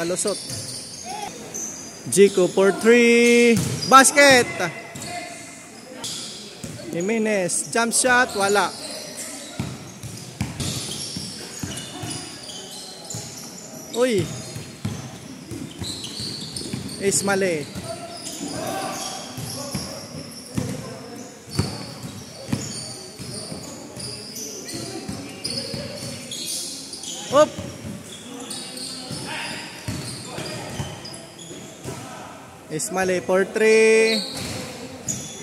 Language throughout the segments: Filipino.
nakalusot. Jico for 3. Basket. Jimenez. Jump shot. Wala. Uy. Ismale. Up. Ismale for 3.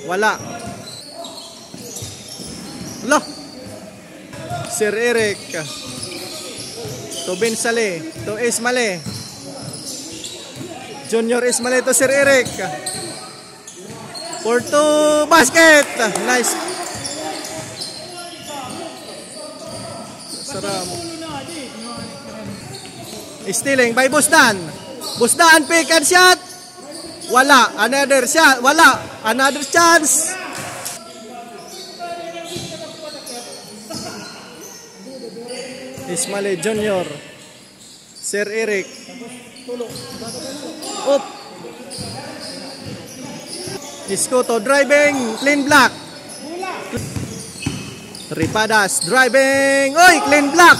Wala. Wala. Sir Eric. To Bensale. To Ismale. Junior Ismale to Sir Eric. For 2. Basket. Nice. Sarap. Stealing by Busdan. Busdan pick and shot. Wala. Another shot. Wala. Another chance. Ismale Junior. Sir Eric. Up. Iscoto driving. Clean block. Ripadas driving. Oy, clean block.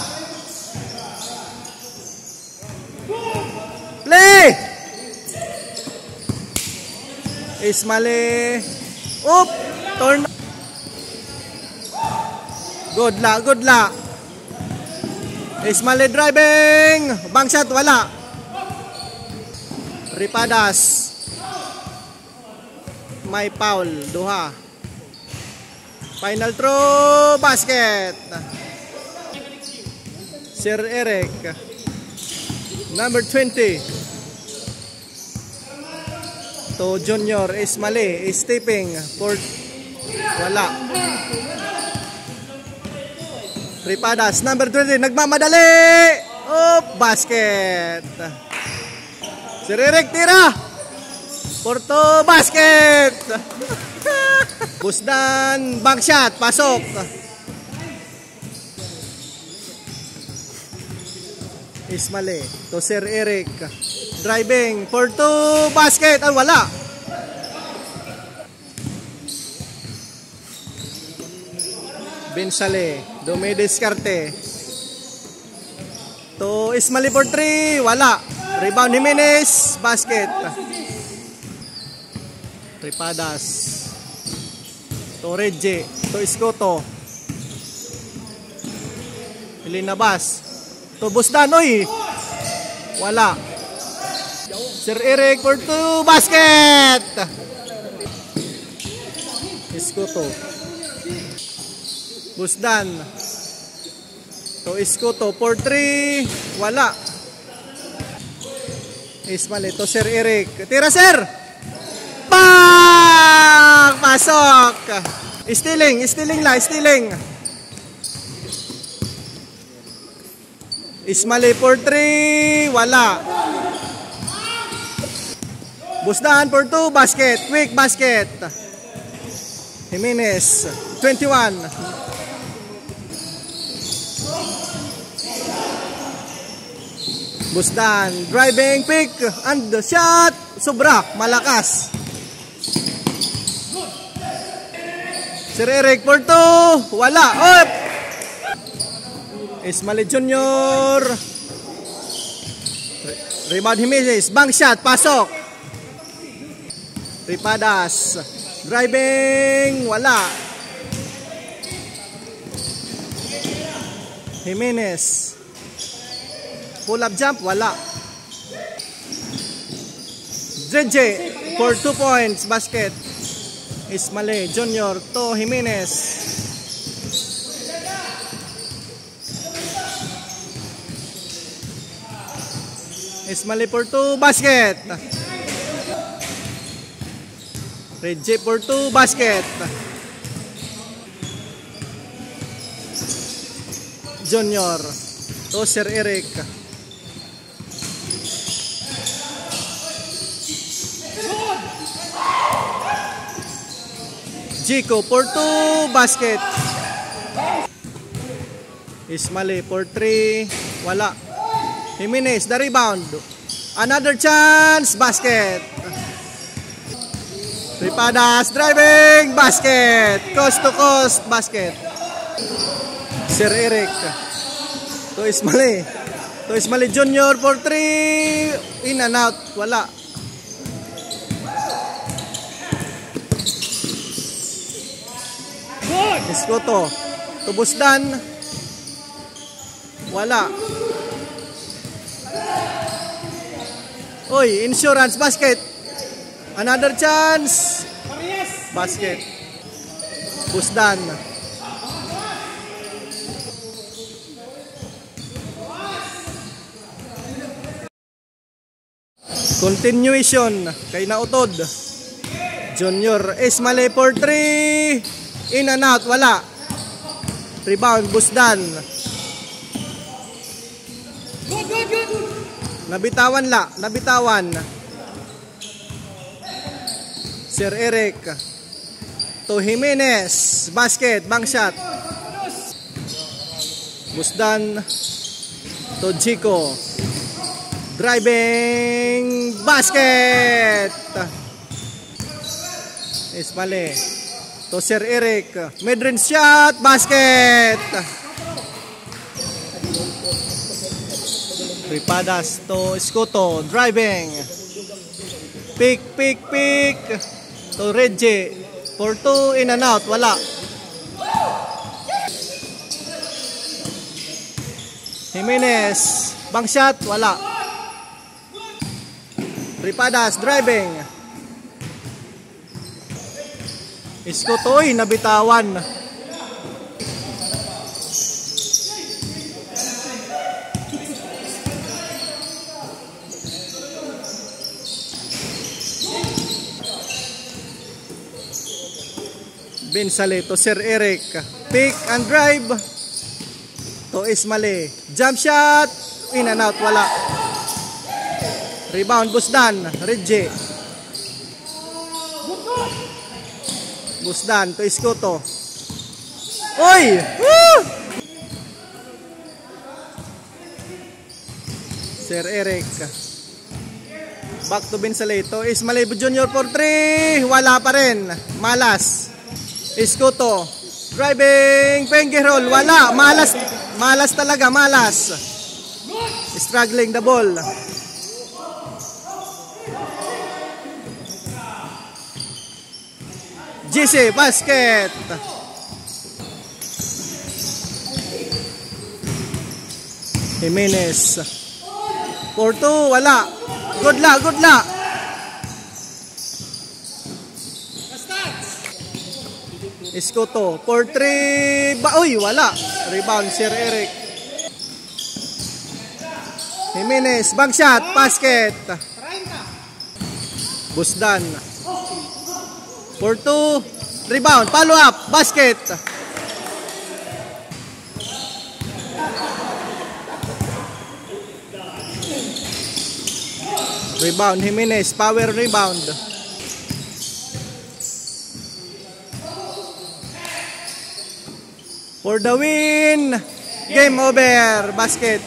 Play. Ismale. Up. Turn. Good luck, good luck. Ismale driving. Bank shot, wala. Ripadas. May foul. Duha. Final throw. Basket. Sir Eric. Number 20. To Junior Ismale. Stepping. For wala. Ripadas, number 20, nagmamadali. Oh, basket. Sir Eric, tira. Porto, basket. Busdan, bank shot, pasok. Ismale, to Sir Eric. Driving, Porto, basket. Ah, wala. Bensale, Dome Descarte. To Ismale for 3, wala. Rebound Jimenez, basket. Ripadas. To Reggie, to Iscoto. Ilinabas. To Busdan, oy. Wala. Sir Eric for 2, basket. Iscoto. Busdan. To Iscoto for 3. Wala. Ismale to Sir Eric. Tira, sir. Bang! Pasok. Stealing. Stealing la. Stealing. Ismale for 3. Wala. Busdan for 2. Basket. Quick basket. Jimenez. 21. Busdan, driving pick and the shot, sobra, malakas. Sir Eric for 2, wala. Up. Ismale Junior. Rebound Jimenez, bank shot, pasok. Ripadas, driving, wala. Jimenez. Pull up jump, wala. JJ for 2 points, basket. Ismale Junior to Jimenez. Ismale for 2, basket. JJ for 2, basket. Junior to Sir Eric. Jico for 2, basket. Ismale for 3, wala. Jimenez, the rebound. Another chance. Basket. Tripadas driving. Basket. Coast to coast. Basket. Sir Eric. To Ismali. To Ismali Junior for 3. In and out. Wala. Iskoto. To Busdan. Wala. Oy, insurance basket. Another chance. Basket. Busdan. Continuation kay Nautod. Junior Ismali for 3. In and out, wala. Rebound, Busdan. Good. Nabitawan la, nabitawan. Sir Eric. To Jimenez. Basket, bank shot. Busdan. To Chico. Driving. Basket. Ismali. To Sir Eric. Mid-range shot. Basket. Tripadas to Iskoto. Driving. Pick. To Reggie. For 2. In and out. Wala. Jimenez. Bank shot. Wala. Tripadas. Driving. Iskotoy, nabitawan. Binsale to Sir Eric. Pick and drive. To Ismali. Jump shot. In and out, wala. Rebound, Busdan. Reggie. Busdan to Iskoto. Oy! Woo! Sir Eric. Back to Binsalito. Ismali Junior for 3. Wala pa rin. Malas. Iskoto. Driving. Pengi roll. Wala. Malas. Malas talaga. Malas. Struggling the ball. GC, basket. Jimenez. For 2, wala. Good luck. Iskoto. For 3. Uy, wala. Rebound, Sir Eric. Jimenez, bank shot, basket. Busdan. For 2, rebound, follow up, basket. Rebound, Jimenez, power rebound. For the win, game over, basket.